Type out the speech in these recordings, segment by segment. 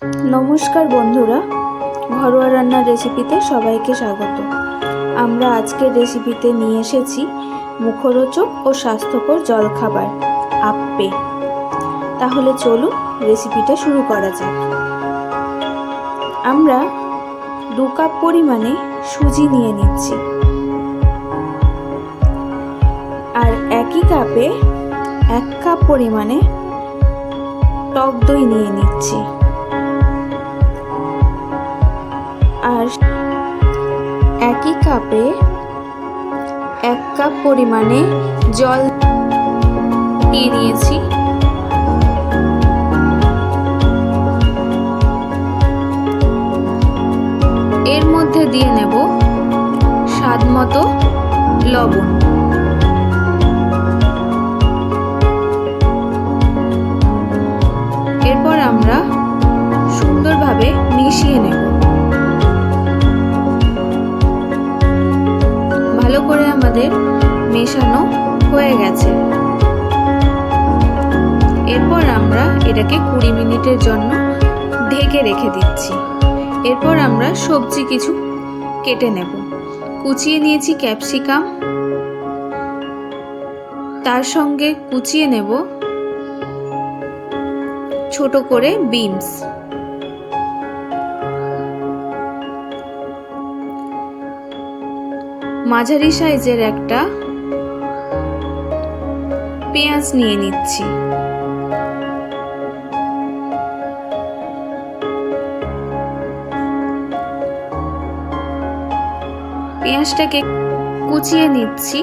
নমস্কার বন্ধুরা, ঘরোয়া রান্নার রেসিপিতে সবাইকে স্বাগত। আমরা আজকের রেসিপিতে নিয়ে এসেছি মুখরোচক ও স্বাস্থ্যকর জলখাবার আপ্পে। তাহলে চলুন রেসিপিটা শুরু করা যাক। আমরা 2 কাপ পরিমাণে সুজি নিয়ে নিচ্ছি, আর একই কাপে 1 কাপ পরিমাণে টক দই নিয়ে নিচ্ছি, আর একই কাপে 1 কাপ পরিমাণে জল দিয়ে নিয়েছি। এর মধ্যে দিয়ে নেব স্বাদ মতো লবণ। এরপর আমরা সুন্দরভাবে মিশিয়ে নেব। ভালো করে আমাদের মেশানো হয়ে গেছে। এরপর আমরা এটাকে 20 মিনিটের জন্য ঢেকে রেখে দিচ্ছি। এরপর আমরা সবজি কিছু কেটে নেব। কুচিয়ে নিয়েছি ক্যাপসিকাম, তার সঙ্গে কুচিয়ে নেব ছোট করে বিনস। মাঝারি সাইজের একটা পেঁয়াজ নিয়ে নিচ্ছি। পেঁয়াজটাকে কুচিয়ে নিচ্ছি,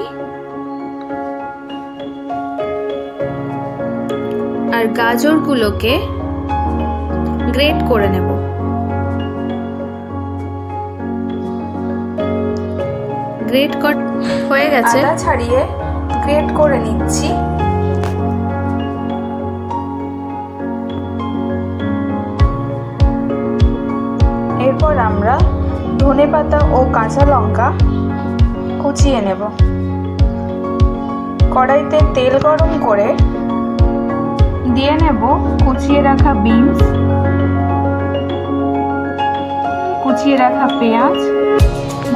আর গাজরগুলোকে গ্রেট করে নেব। গ্রেট হয়ে গেছে, আদা ছাড়িয়ে গ্রেট করে নিচ্ছি। এরপর আমরা ধনেপাতা ও কাঁচা লঙ্কা কুচিয়ে নেব। কড়াইতে তেল গরম করে দিয়ে নেব কুচিয়ে রাখা বিনস, কুচিয়ে রাখা পেঁয়াজ।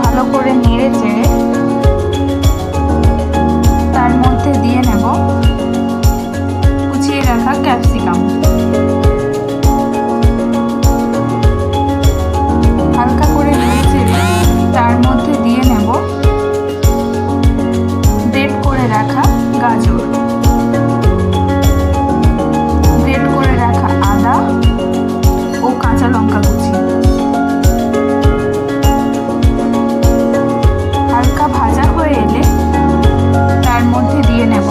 ভালো করে নেড়ে চেড়ে তার মধ্যে দিয়ে নেব কুচিয়ে রাখা ক্যাপসিকাম। হালকা করে নেড়ে চেড়ে তার মধ্যে দিয়ে নেব গ্রেট করে রাখা গাজর, গ্রেট করে রাখা আদা ও কাঁচা লঙ্কা কুচি। হালকা ভাজা হয়ে এলে তার মধ্যে দিয়ে নেব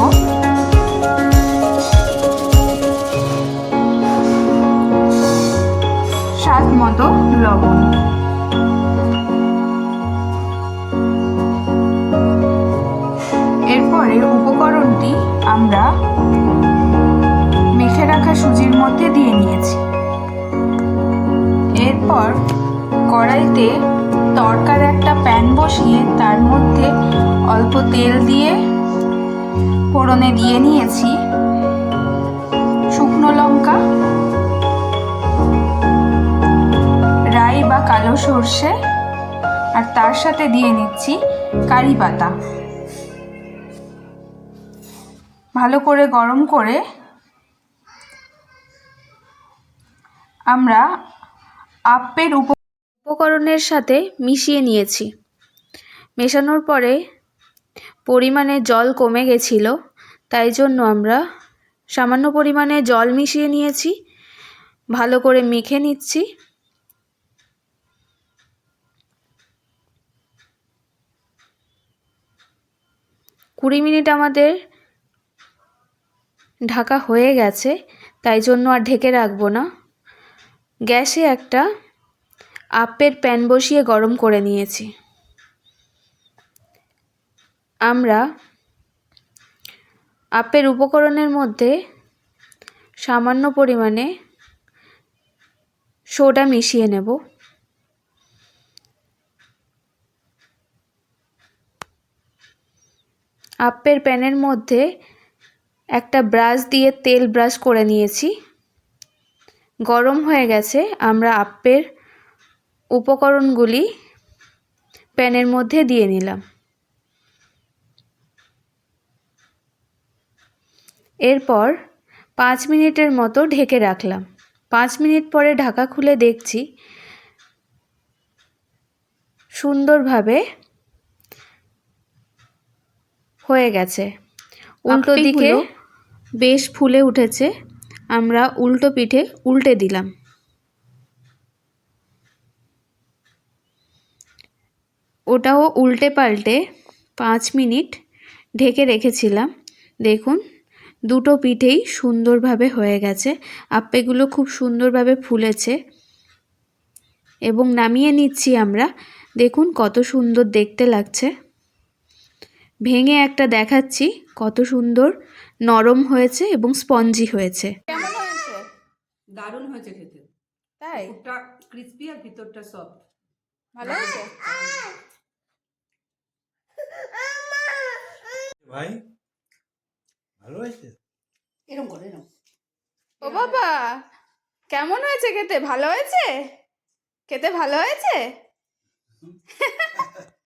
স্বাদ মতো লবণ। এরপরে উপকরণটি আমরা মেখে রাখা সুজির মধ্যে দিয়ে নিয়েছি। এরপর কড়াইতে তড়কার একটা প্যান বসিয়ে তার মধ্যে অল্প তেল দিয়ে ফোড়নে দিয়ে নিয়েছি শুকনো লঙ্কা, রাই বা কালো সর্ষে, আর তার সাথে দিয়ে নিচ্ছি কারি পাতা। ভালো করে গরম করে আমরা আপ্পের উপকরণের সাথে মিশিয়ে নিয়েছি। মেশানোর পরে পরিমাণে জল কমে গেছিল, তাই জন্য আমরা সামান্য পরিমাণে জল মিশিয়ে নিয়েছি। ভালো করে মেখে নিচ্ছি। কুড়ি মিনিট আমাদের ঢাকা হয়ে গেছে, তাই জন্য আর ঢেকে রাখবো না। গ্যাসে একটা আপ্পের প্যান বসিয়ে গরম করে নিয়েছি। আমরা আপ্পের উপকরণের মধ্যে সামান্য পরিমাণে সোডা মিশিয়ে নেব। আপ্পের প্যানের মধ্যে একটা ব্রাশ দিয়ে তেল ব্রাশ করে নিয়েছি। গরম হয়ে গেছে। আমরা আপ্পের উপকরণগুলি প্যানের মধ্যে দিয়ে নিলাম। এরপর 5 মিনিটের মতো ঢেকে রাখলাম। 5 মিনিট পরে ঢাকা খুলে দেখছি সুন্দরভাবে হয়ে গেছে। উল্টো দিকে বেশ ফুলে উঠেছে। আমরা উল্টো পিঠে উল্টে দিলাম। ওটাও উল্টে পাল্টে 5 মিনিট ঢেকে রেখেছিলাম। দেখুন দুটো পিঠেই সুন্দরভাবে হয়ে গেছে। আপ্পেগুলো খুব সুন্দরভাবে ফুলেছে এবং নামিয়ে নিচ্ছি আমরা। দেখুন কত সুন্দর দেখতে লাগছে। ভেঙে একটা দেখাচ্ছি কত সুন্দর নরম হয়েছে এবং স্পঞ্জি হয়েছে। কেমন হয়েছে? দারুণ হয়েছে খেতে। তাই? উপরটা ক্রিস্পি আর ভিতরটা সফট। ভালো হয়েছে? ভাই ভালো হয়েছে? এরকম করে নাও। ও বাবা, কেমন হয়েছে খেতে? ভালো হয়েছে? খেতে ভালো হয়েছে?